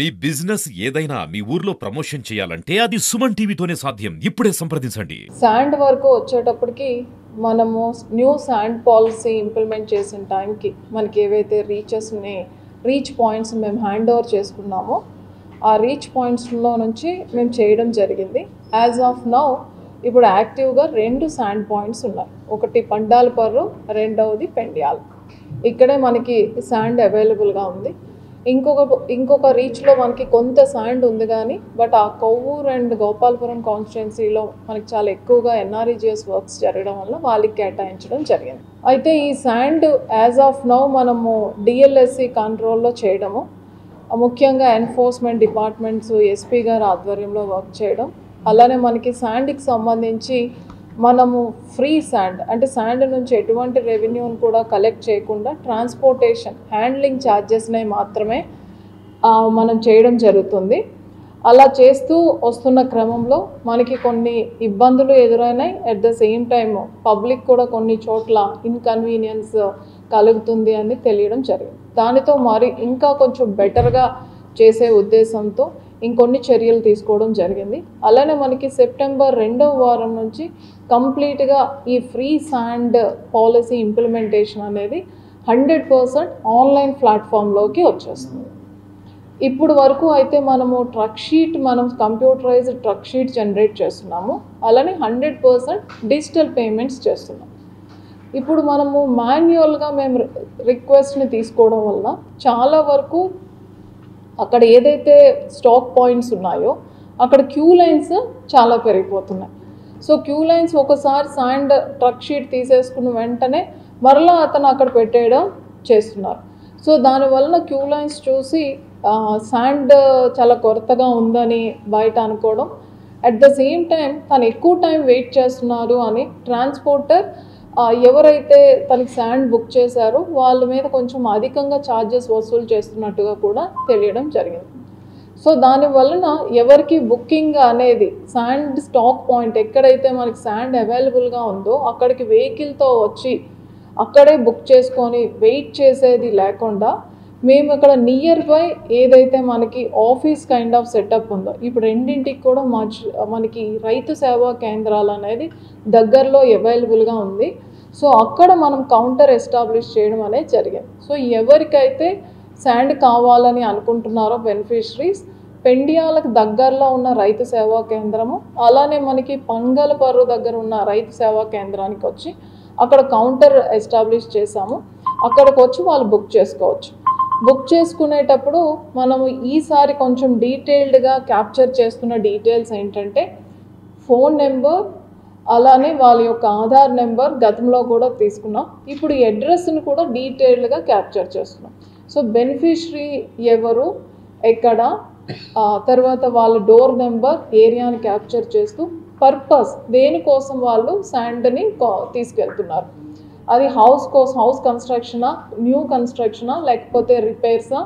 మీ business ఏదైనా మీ ఊర్లో promotion చేయాలంటే అది సుమన్ టీవీతోనే సాధ్యం. ఇప్పుడే సంప్రదించండి. శాండ్ వరకు వచ్చేటప్పటికి మనము న్యూ శాండ్ పాలసీ ఇంప్లిమెంట్ చేసిన టైంకి మనకి ఏవైతే రీచ్ పాయింట్స్ మేము హ్యాండ్ ఓవర్ చేసుకున్నామో ఆ రీచ్ పాయింట్స్లో నుంచి మేము చేయడం జరిగింది. యాజ్ ఆఫ్ నౌ ఇప్పుడు యాక్టివ్గా 2 శాండ్ పాయింట్స్ ఉన్నాయి. ఒకటి పండాలపర్రు, రెండవది పెండ్యాల. ఇక్కడే మనకి శాండ్ అవైలబుల్గా ఉంది. ఇంకొక రీచ్లో మనకి కొంత శాండ్ ఉంది కానీ బట్ ఆ కొవ్వూరు అండ్ గోపాలపురం కాన్స్టిట్యున్సీలో మనకి చాలా ఎక్కువగా ఎన్ఆర్ఈజిఎస్ వర్క్స్ జరగడం వల్ల వాళ్ళకి కేటాయించడం జరిగింది. అయితే ఈ శాండ్ యాజ్ ఆఫ్ నౌ మనము డిఎల్ఎస్సి కంట్రోల్లో చేయడము, ముఖ్యంగా ఎన్ఫోర్స్మెంట్ డిపార్ట్మెంట్స్ ఎస్పీ గారి ఆధ్వర్యంలో వర్క్ చేయడం, అలానే మనకి శాండ్కి సంబంధించి మనము ఫ్రీ శాండ్ అంటే శాండ్ నుంచి ఎటువంటి రెవెన్యూని కూడా కలెక్ట్ చేయకుండా ట్రాన్స్పోర్టేషన్ హ్యాండ్లింగ్ ఛార్జెస్నే మాత్రమే మనం చేయడం జరుగుతుంది. అలా చేస్తూ వస్తున్న క్రమంలో మనకి కొన్ని ఇబ్బందులు ఎదురైనాయి. At the same time public కూడా కొన్ని చోట్ల ఇన్కన్వీనియన్స్ కలుగుతుంది అని తెలియడం జరిగింది. దానితో మరి ఇంకా కొంచెం బెటర్గా చేసే ఉద్దేశంతో ఇంకొన్ని చర్యలు తీసుకోవడం జరిగింది. అలానే మనకి సెప్టెంబర్ 2వ వారం నుంచి కంప్లీట్గా ఈ ఫ్రీ శాండ్ పాలసీ ఇంప్లిమెంటేషన్ అనేది 100% ఆన్లైన్ ప్లాట్ఫామ్లోకి వచ్చేస్తుంది. ఇప్పుడు వరకు అయితే మనము మనం కంప్యూటరైజ్డ్ ట్రక్ షీట్ జనరేట్ చేస్తున్నాము. అలానే 100% డిజిటల్ పేమెంట్స్ చేస్తున్నాం. ఇప్పుడు మనము మాన్యువల్గా మేము రిక్వెస్ట్ని తీసుకోవడం వల్ల చాలా వరకు అక్కడ ఏదైతే స్టాక్ పాయింట్స్ ఉన్నాయో అక్కడ క్యూ లైన్స్ చాలా పెరిగిపోతున్నాయి. సో క్యూ లైన్స్ ఒకసారి శాండ్ ట్రక్ షీట్ తీసేసుకున్న వెంటనే మరలా అతను అక్కడ పెట్టేయడం చేస్తున్నారు. సో దానివల్ల క్యూ లైన్స్ చూసి శాండ్ చాలా కొరతగా ఉందని బయట అనుకోవడం, అట్ ద సేమ్ టైం తను ఎక్కువ టైం వెయిట్ చేస్తున్నారు అని ట్రాన్స్పోర్టర్ ఎవరైతే తనకి శాండ్ బుక్ చేశారో వాళ్ళ మీద కొంచెం అధికంగా ఛార్జెస్ వసూలు చేస్తున్నట్టుగా కూడా తెలియడం జరిగింది. సో దానివలన ఎవరికి బుకింగ్ అనేది శాండ్ స్టాక్ పాయింట్ ఎక్కడైతే మనకి శాండ్ అవైలబుల్గా ఉందో అక్కడికి వెహికల్తో వచ్చి అక్కడే బుక్ చేసుకొని వెయిట్ చేసేది లేకుండా మేము ఇక్కడ నియర్ బై ఏదైతే మనకి ఆఫీస్ కైండ్ ఆఫ్ సెటప్ ఉందో ఇప్పుడు రెండింటికి కూడా మనకి రైతు సేవా కేంద్రాలు అనేది దగ్గరలో అవైలబుల్గా ఉంది. సో అక్కడ మనం కౌంటర్ ఎస్టాబ్లిష్ చేయడం అనేది జరిగింది. సో ఎవరికైతే శాండ్ కావాలని అనుకుంటున్నారో బెనిఫిషరీస్ పెండియాలకు దగ్గరలో ఉన్న రైతు సేవా కేంద్రము, అలానే మనకి పంగలపర్రు దగ్గర ఉన్న రైతు సేవా కేంద్రానికి వచ్చి అక్కడ కౌంటర్ ఎస్టాబ్లిష్ చేశాము. అక్కడికి వచ్చి వాళ్ళు బుక్ చేసుకోవచ్చు. బుక్ చేసుకునేటప్పుడు మనము ఈసారి కొంచెం డీటెయిల్డ్గా క్యాప్చర్ చేస్తున్న డీటెయిల్స్ ఏంటంటే ఫోన్ నెంబర్, అలానే వాళ్ళ యొక్క ఆధార్ నెంబర్ గతంలో కూడా తీసుకున్నాం. ఇప్పుడు ఈ అడ్రస్ని కూడా డీటెయిల్డ్గా క్యాప్చర్ చేస్తున్నాం. సో బెనిఫిషరీ ఎవరు, ఎక్కడ, తర్వాత వాళ్ళ డోర్ నెంబర్, ఏరియాని క్యాప్చర్ చేస్తూ పర్పస్ దేనికోసం వాళ్ళు శాండ్ని తీసుకెళ్తున్నారు, అది హౌస్ కన్స్ట్రక్షనా, న్యూ కన్స్ట్రక్షనా, లేకపోతే రిపేర్సా,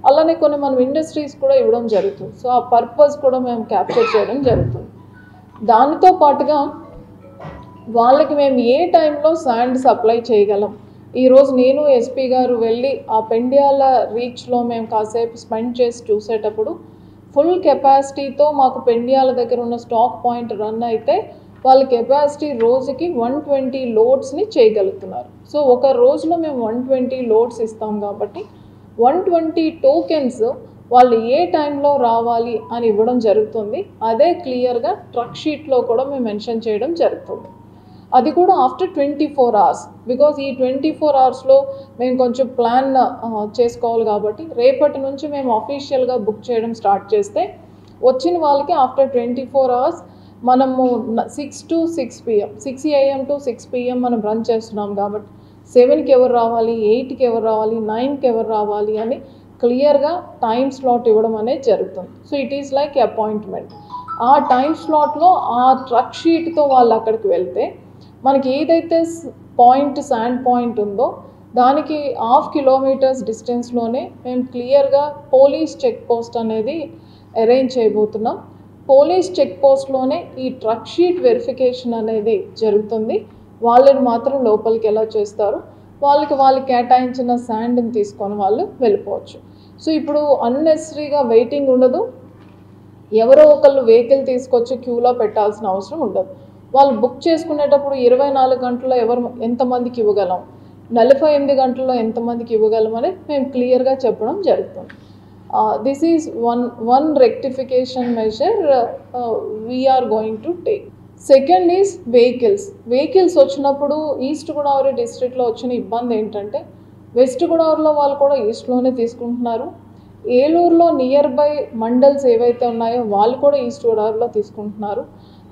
అలానే కొన్ని మనం ఇండస్ట్రీస్ కూడా ఇవ్వడం జరుగుతుంది. సో ఆ పర్పస్ కూడా మేము క్యాప్చర్ చేయడం జరుగుతుంది. దానితో పాటుగా వాళ్ళకి మేము ఏ టైంలో శాండ్ సప్లై చేయగలం, ఈరోజు నేను ఎస్పీ గారు వెళ్ళి ఆ పెండ్యాల రీచ్లో మేము కాసేపు స్పెండ్ చేసి చూసేటప్పుడు ఫుల్ కెపాసిటీతో మాకు పెండ్యాల దగ్గర ఉన్న స్టాక్ పాయింట్ రన్ అయితే వాళ్ళ కెపాసిటీ రోజుకి 120 లోడ్స్ని చేయగలుగుతున్నారు. సో ఒక రోజులో మేము 120 లోడ్స్ ఇస్తాం కాబట్టి 120 టోకెన్స్ వాళ్ళు ఏ టైంలో రావాలి అని ఇవ్వడం జరుగుతుంది. అదే క్లియర్గా ట్రక్ షీట్లో కూడా మేము మెన్షన్ చేయడం జరుగుతుంది. అది కూడా ఆఫ్టర్ 24 hours, బికాజ్ ఈ 24 hoursలో మేము కొంచెం ప్లాన్ చేసుకోవాలి కాబట్టి రేపటి నుంచి మేము అఫీషియల్గా బుక్ చేయడం స్టార్ట్ చేస్తే వచ్చిన వాళ్ళకి ఆఫ్టర్ 24 hours మనము 6 to 6 PM 6 AM to 6 PM మనం రన్ చేస్తున్నాం కాబట్టి 7కి ఎవరు రావాలి, 8కి ఎవరు రావాలి, 9కి ఎవరు రావాలి అని క్లియర్గా టైం స్లాట్ ఇవ్వడం అనేది జరుగుతుంది. So it is like appointment. ఆ టైం స్లాట్లో ఆ ట్రక్ షీట్తో వాళ్ళు అక్కడికి వెళ్తే మనకి ఏదైతే శాండ్ పాయింట్ ఉందో దానికి 1/2 kilometers డిస్టెన్స్లోనే మేము క్లియర్గా పోలీస్ చెక్ పోస్ట్ అనేది అరేంజ్ చేయబోతున్నాం. పోలీస్ చెక్ పోస్ట్లోనే ఈ ట్రక్ షీట్ వెరిఫికేషన్ అనేది జరుగుతుంది. వాళ్ళని మాత్రం లోపలికి ఎలా చేస్తారు, వాళ్ళు కేటాయించిన శాండ్ని తీసుకొని వాళ్ళు వెళ్ళిపోవచ్చు. సో ఇప్పుడు అన్నెసరీగా వెయిటింగ్ ఉండదు, ఎవరో ఒకళ్ళు వెహికల్ తీసుకొచ్చి క్యూలో పెట్టాల్సిన అవసరం ఉండదు. వాళ్ళు బుక్ చేసుకునేటప్పుడు 24 గంటల్లో ఎంతమందికి ఇవ్వగలం, 48 గంటల్లో ఎంతమందికి ఇవ్వగలం అనేది మేము క్లియర్గా చెప్పడం జరుగుతుంది. This is one rectification measure we're going to take. Second is vehicles వచ్చినప్పుడు ఈస్ట్ గోదావరి డిస్ట్రిక్ట్లో వచ్చిన ఇబ్బంది ఏంటంటే వెస్ట్ గోదావరిలో వాళ్ళు కూడా ఈస్ట్లోనే తీసుకుంటున్నారు, ఏలూరులో నియర్ బై మండల్స్ ఏవైతే ఉన్నాయో వాళ్ళు కూడా ఈస్ట్ గోదావరిలో తీసుకుంటున్నారు.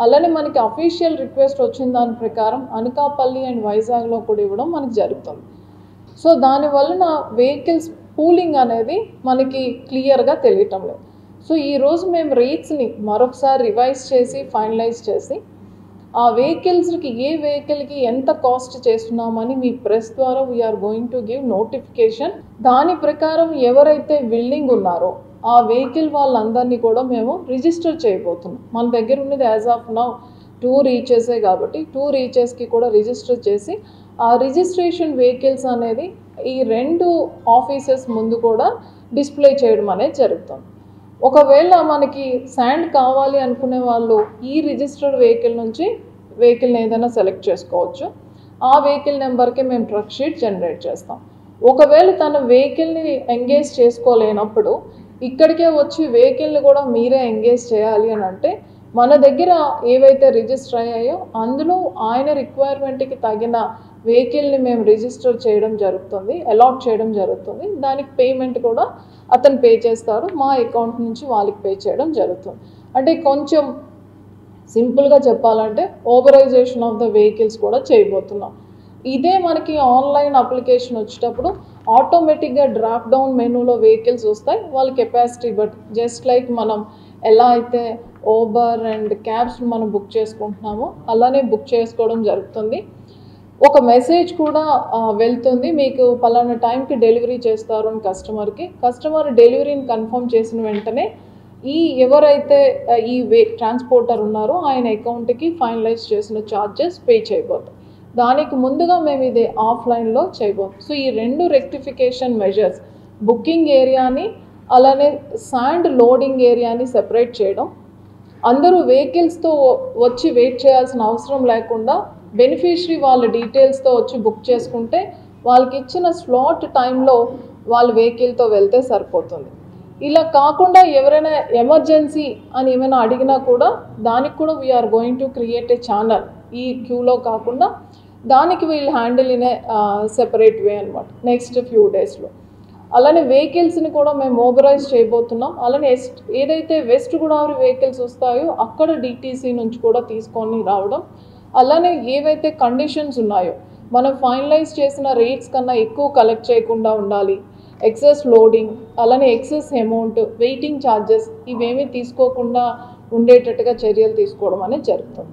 అలానే మనకి అఫీషియల్ రిక్వెస్ట్ వచ్చిన దాని ప్రకారం అనకాపల్లి అండ్ వైజాగ్లో కూడా ఇవ్వడం మనకి జరుగుతుంది. సో దానివలన వెహికల్స్ పూలింగ్ అనేది మనకి క్లియర్గా తెలియటం లేదు. సో ఈరోజు మేము రేట్స్ని మరొకసారి రివైజ్ చేసి ఫైనలైజ్ చేసి ఆ వెహికల్స్కి ఏ వెహికల్కి ఎంత కాస్ట్ చేస్తున్నామని మీ ప్రెస్ ద్వారా we're going to give notification. దాని ప్రకారం ఎవరైతే విల్లింగ్ ఉన్నారో ఆ వెహికల్ వాళ్ళందరినీ కూడా మేము రిజిస్టర్ చేయబోతున్నాం. మన దగ్గర ఉన్నది యాజ్ ఆఫ్ నౌ 2 రీచెసే కాబట్టి 2 రీచెస్కి కూడా రిజిస్టర్ చేసి ఆ రిజిస్ట్రేషన్ వెహికల్స్ అనేది ఈ 2 ఆఫీసెస్ ముందు కూడా డిస్ప్లే చేయడం అనేది జరుగుతుంది. ఒకవేళ మనకి శాండ్ కావాలి అనుకునే వాళ్ళు ఈ రిజిస్టర్డ్ వెహికల్ నుంచి వెహికల్ని ఏదైనా సెలెక్ట్ చేసుకోవచ్చు. ఆ వెహికల్ నెంబర్కి మేము ట్రక్ షీట్ జనరేట్ చేస్తాం. ఒకవేళ తన వెహికల్ని ఎంగేజ్ చేసుకోలేనప్పుడు ఇక్కడికే వచ్చి వెహికల్ని కూడా మీరే ఎంగేజ్ చేయాలి అని అంటే మన దగ్గర ఏవైతే రిజిస్టర్ అయ్యాయో అందులో ఆయన రిక్వైర్మెంట్కి తగిన వెహికల్ని మేము రిజిస్టర్ చేయడం జరుగుతుంది, అలాట్ చేయడం జరుగుతుంది. దానికి పేమెంట్ కూడా అతను పే చేస్తారు, మా అకౌంట్ నుంచి వాళ్ళకి పే చేయడం జరుగుతుంది. అంటే కొంచెం సింపుల్గా చెప్పాలంటే ఓవరైజేషన్ ఆఫ్ ద వెహికల్స్ కూడా చేయబోతున్నాం. ఇదే మనకి ఆన్లైన్ అప్లికేషన్ వచ్చేటప్పుడు ఆటోమేటిక్గా డ్రాప్ డౌన్ మెనూలో వెహికల్స్ వస్తాయి వాళ్ళ కెపాసిటీ బట్. జస్ట్ లైక్ మనం ఎలా అయితే ఓబర్ అండ్ క్యాబ్స్ మనం బుక్ చేసుకుంటున్నామో అలానే బుక్ చేసుకోవడం జరుగుతుంది. ఒక మెసేజ్ కూడా వెళ్తుంది, మీకు పలానా టైంకి డెలివరీ చేస్తారు అని కస్టమర్ డెలివరీని కన్ఫర్మ్ చేసిన వెంటనే ఎవరైతే ఈ ట్రాన్స్పోర్టర్ ఉన్నారో ఆయన అకౌంట్కి ఫైనలైజ్ చేసిన ఛార్జెస్ పే చేయబోతాం. దానికి ముందుగా మేము ఇది ఆఫ్లైన్లో చేయబోతాం. సో ఈ 2 రెక్టిఫికేషన్ మెజర్స్, బుకింగ్ ఏరియాని అలానే శాండ్ లోడింగ్ ఏరియాని సెపరేట్ చేయడం, అందరూ వెహికల్స్తో వచ్చి వెయిట్ చేయాల్సిన అవసరం లేకుండా బెనిఫిషరీ వాళ్ళ డీటెయిల్స్తో వచ్చి బుక్ చేసుకుంటే వాళ్ళకి ఇచ్చిన స్లాట్ టైంలో వాళ్ళ వెహికల్తో వెళ్తే సరిపోతుంది. ఇలా కాకుండా ఎవరైనా ఎమర్జెన్సీ అని ఏమైనా అడిగినా కూడా దానికి కూడా we're going to create a channel. ఈ క్యూలో కాకుండా దానికి వీళ్ళు handle in a separate way అనమాట నెక్స్ట్ ఫ్యూ డేస్లో. అలానే వెహికల్స్ని కూడా మేము మొబిలైజ్ చేయబోతున్నాం. అలానే ఏదైతే వెస్ట్ గోదావరి వెహికల్స్ వస్తాయో అక్కడ డిటీసీ నుంచి కూడా తీసుకొని రావడం, అలానే ఏవైతే కండిషన్స్ ఉన్నాయో మనం ఫైనలైజ్ చేసిన రేట్స్ కన్నా ఎక్కువ కలెక్ట్ చేయకుండా ఉండాలి, ఎక్సెస్ లోడింగ్ అలానే ఎక్సెస్ అమౌంట్, వెయిటింగ్ ఛార్జెస్ ఇవేమీ తీసుకోకుండా ఉండేటట్టుగా చర్యలు తీసుకోవడం అనేది జరుగుతుంది.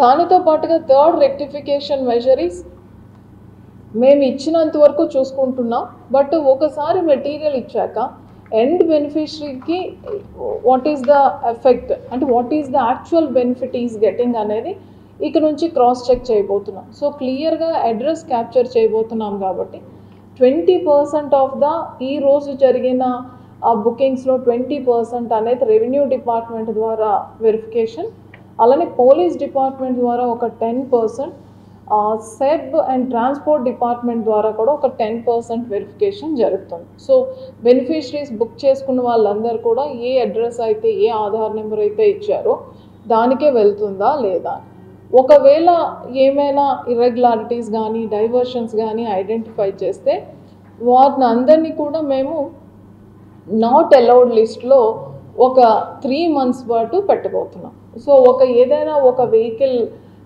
దానితో పాటుగా థర్డ్ రెక్టిఫికేషన్ మెజర్ ఈస్ మేము ఇచ్చినంత వరకు చూసుకుంటున్నాం, బట్ ఒకసారి మెటీరియల్ ఇచ్చాక ఎండ్ బెనిఫిషరీకి వాట్ ఈస్ ద ఎఫెక్ట్ అంటే what is the actual benefit is getting అనేది ఇక నుంచి క్రాస్ చెక్ చేయబోతున్నాం. సో క్లియర్గా అడ్రస్ క్యాప్చర్ చేయబోతున్నాం కాబట్టి 20% ఆఫ్ ద ఈరోజు జరిగిన ఆ బుకింగ్స్లో 20% అనేది రెవెన్యూ డిపార్ట్మెంట్ ద్వారా వెరిఫికేషన్, అలానే పోలీస్ డిపార్ట్మెంట్ ద్వారా ఒక 10%, సెబ్ అండ్ ట్రాన్స్పోర్ట్ డిపార్ట్మెంట్ ద్వారా కూడా ఒక 10% వెరిఫికేషన్ జరుగుతుంది. సో బెనిఫిషరీస్ బుక్ చేసుకున్న వాళ్ళందరూ కూడా ఏ అడ్రస్ అయితే ఏ ఆధార్ నెంబర్ అయితే ఇచ్చారో దానికే వెళ్తుందా లేదా, ఒకవేళ ఏమైనా ఇర్రెగ్యులారిటీస్ కానీ డైవర్షన్స్ కానీ ఐడెంటిఫై చేస్తే వాటిని అందరినీ కూడా మేము నాట్ అలౌడ్ లిస్ట్లో ఒక 3 months పాటు పెట్టబోతున్నాం. సో ఏదైనా ఒక వెహికల్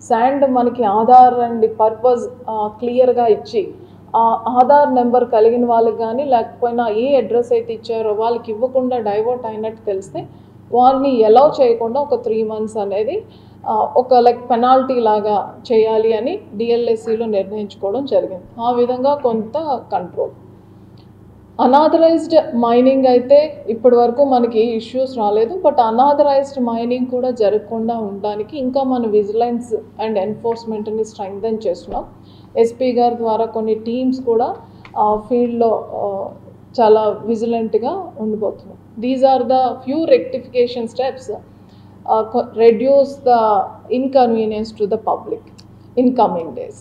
శాండ్ మనకి ఆధార్ అండ్ పర్పస్ క్లియర్గా ఇచ్చి ఆ ఆధార్ నెంబర్ కలిగిన వాళ్ళకి కానీ లేకపోయినా ఏ అడ్రస్ అయితే ఇచ్చారో వాళ్ళకి ఇవ్వకుండా డైవర్ట్ అయినట్టు తెలిస్తే వారిని అలౌ చేయకుండా ఒక 3 months అనేది ఒక పెనాల్టీ లాగా చేయాలి అని డిఎల్ఎస్సిలో నిర్ణయించుకోవడం జరిగింది. ఆ విధంగా కొంత కంట్రోల్. అనాథరైజ్డ్ మైనింగ్ అయితే ఇప్పటి వరకు మనకి ఇష్యూస్ రాలేదు, బట్ అనాథరైజ్డ్ మైనింగ్ కూడా జరగకుండా ఉండడానికి ఇంకా మన విజిలెన్స్ అండ్ ఎన్ఫోర్స్మెంట్ని స్ట్రెంగ్థెన్ చేస్తున్నాం. ఎస్పీ గారి ద్వారా కొన్ని టీమ్స్ కూడా ఫీల్డ్లో చాలా విజిలెంట్గా ఉండిపోతున్నాం. These are the few rectification steps reduce the inconvenience to the public in coming days.